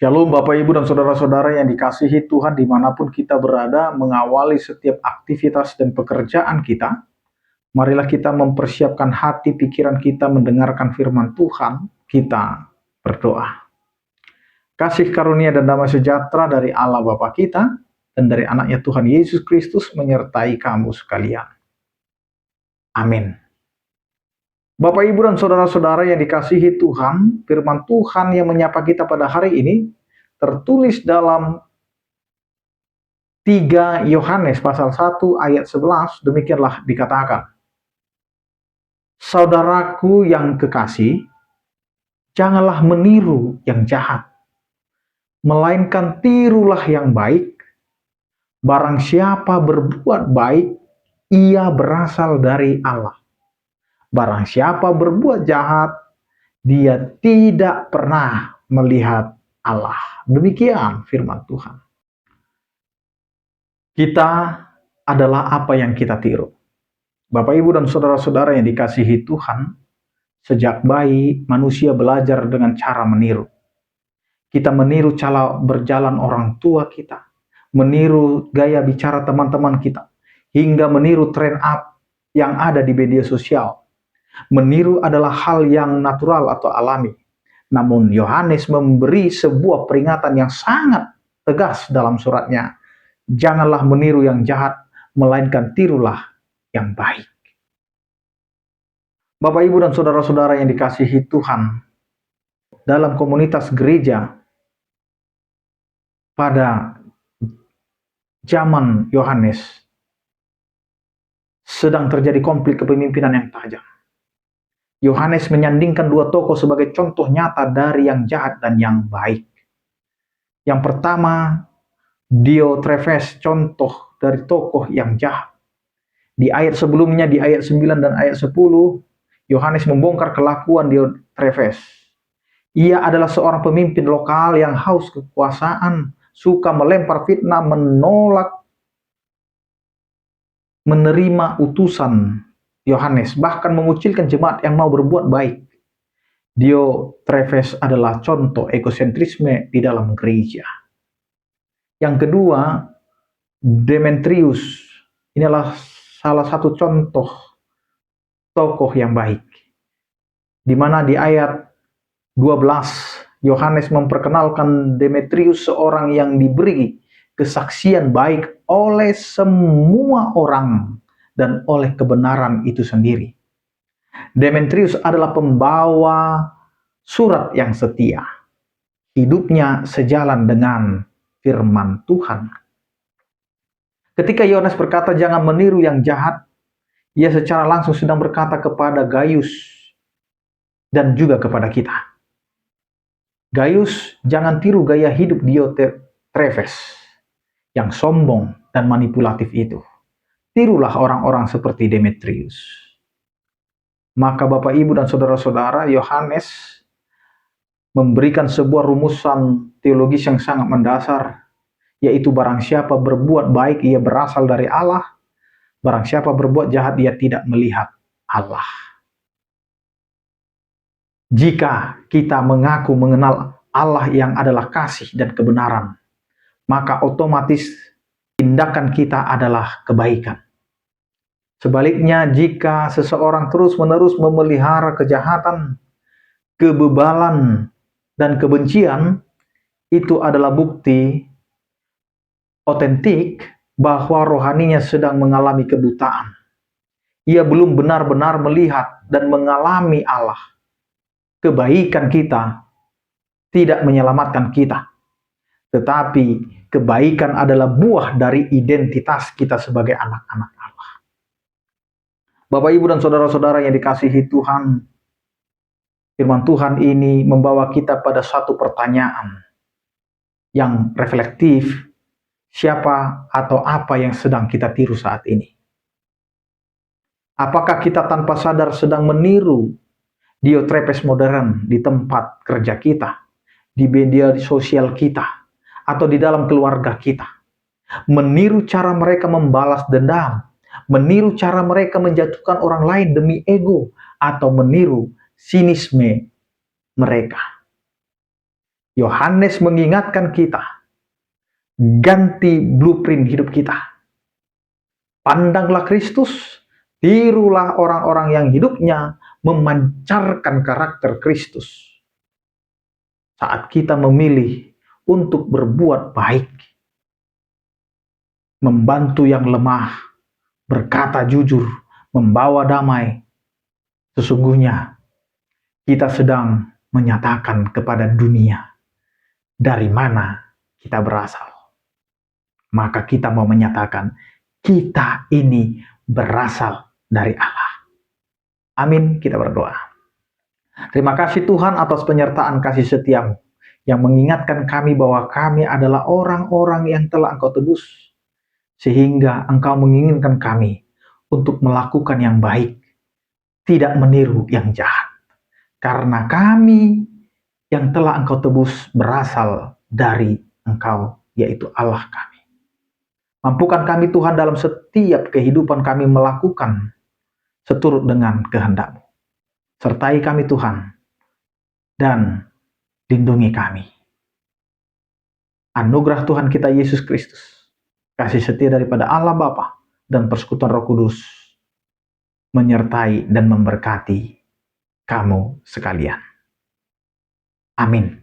Shalom Bapak Ibu dan Saudara-saudara yang dikasihi Tuhan dimanapun kita berada, mengawali setiap aktivitas dan pekerjaan kita. Marilah kita mempersiapkan hati pikiran kita mendengarkan firman Tuhan, kita berdoa. Kasih karunia dan damai sejahtera dari Allah Bapa kita dan dari anaknya Tuhan Yesus Kristus menyertai kamu sekalian. Amin. Bapak, Ibu, dan Saudara-saudara yang dikasihi Tuhan, firman Tuhan yang menyapa kita pada hari ini tertulis dalam 3 Yohanes pasal 1 ayat 11, demikianlah dikatakan. Saudaraku yang kekasih, janganlah meniru yang jahat, melainkan tirulah yang baik. Barang siapa berbuat baik, ia berasal dari Allah. Barang siapa berbuat jahat, dia tidak pernah melihat Allah. Demikian firman Tuhan. Kita adalah apa yang kita tiru. Bapak, Ibu, dan Saudara-saudara yang dikasihi Tuhan, sejak bayi manusia belajar dengan cara meniru. Kita meniru cara berjalan orang tua kita, meniru gaya bicara teman-teman kita, hingga meniru tren up yang ada di media sosial. Meniru adalah hal yang natural atau alami. Namun Yohanes memberi sebuah peringatan yang sangat tegas dalam suratnya. Janganlah meniru yang jahat, melainkan tirulah yang baik. Bapak, Ibu, dan Saudara-saudara yang dikasihi Tuhan, dalam komunitas gereja pada zaman Yohanes sedang terjadi konflik kepemimpinan yang tajam. Yohanes menyandingkan dua tokoh sebagai contoh nyata dari yang jahat dan yang baik. Yang pertama, Diotrefes, contoh dari tokoh yang jahat. Di ayat sebelumnya, di ayat 9 dan ayat 10, Yohanes membongkar kelakuan Diotrefes. Ia adalah seorang pemimpin lokal yang haus kekuasaan, suka melempar fitnah, menolak menerima utusan Yohanes, bahkan mengucilkan jemaat yang mau berbuat baik. Diotrefes adalah contoh egosentrisme di dalam gereja. Yang kedua, Demetrius. Inilah salah satu contoh tokoh yang baik. Di mana di ayat 12, Yohanes memperkenalkan Demetrius, seorang yang diberi kesaksian baik oleh semua orang dan oleh kebenaran itu sendiri. Demetrius adalah pembawa surat yang setia. Hidupnya sejalan dengan firman Tuhan. Ketika Yohanes berkata jangan meniru yang jahat, ia secara langsung sedang berkata kepada Gaius dan juga kepada kita. Gaius, jangan tiru gaya hidup Diotrefes yang sombong dan manipulatif itu. Tirulah orang-orang seperti Demetrius. Maka Bapak, Ibu, dan Saudara-saudara, Yohanes memberikan sebuah rumusan teologis yang sangat mendasar, yaitu barang siapa berbuat baik, ia berasal dari Allah. Barang siapa berbuat jahat, dia tidak melihat Allah. Jika kita mengaku mengenal Allah yang adalah kasih dan kebenaran, maka otomatis tindakan kita adalah kebaikan. Sebaliknya, jika seseorang terus-menerus memelihara kejahatan, kebebalan, dan kebencian, itu adalah bukti otentik bahwa rohaninya sedang mengalami kebutaan. Ia belum benar-benar melihat dan mengalami Allah. Kebaikan kita tidak menyelamatkan kita, tetapi kebaikan adalah buah dari identitas kita sebagai anak-anak Allah. Bapak, Ibu, dan Saudara-saudara yang dikasihi Tuhan, firman Tuhan ini membawa kita pada satu pertanyaan yang reflektif. Siapa atau apa yang sedang kita tiru saat ini? Apakah kita tanpa sadar sedang meniru Diotrefes modern di tempat kerja kita, di media sosial kita, atau di dalam keluarga kita? Meniru cara mereka membalas dendam, meniru cara mereka menjatuhkan orang lain demi ego, atau meniru sinisme mereka. Yohanes mengingatkan kita, ganti blueprint hidup kita. Pandanglah Kristus, tirulah orang-orang yang hidupnya memancarkan karakter Kristus. Saat kita memilih untuk berbuat baik, membantu yang lemah, berkata jujur, membawa damai, sesungguhnya kita sedang menyatakan kepada dunia dari mana kita berasal. Maka kita mau menyatakan kita ini berasal dari Allah. Amin, kita berdoa. Terima kasih Tuhan atas penyertaan kasih setiamu yang mengingatkan kami bahwa kami adalah orang-orang yang telah Engkau tebus, sehingga Engkau menginginkan kami untuk melakukan yang baik, tidak meniru yang jahat. Karena kami yang telah Engkau tebus berasal dari Engkau, yaitu Allah kami. Mampukan kami Tuhan dalam setiap kehidupan kami melakukan seturut dengan kehendak-Mu. Sertai kami Tuhan, dan lindungi kami. Anugerah Tuhan kita Yesus Kristus, kasih setia daripada Allah Bapa dan persekutuan Roh Kudus menyertai dan memberkati kamu sekalian. Amin.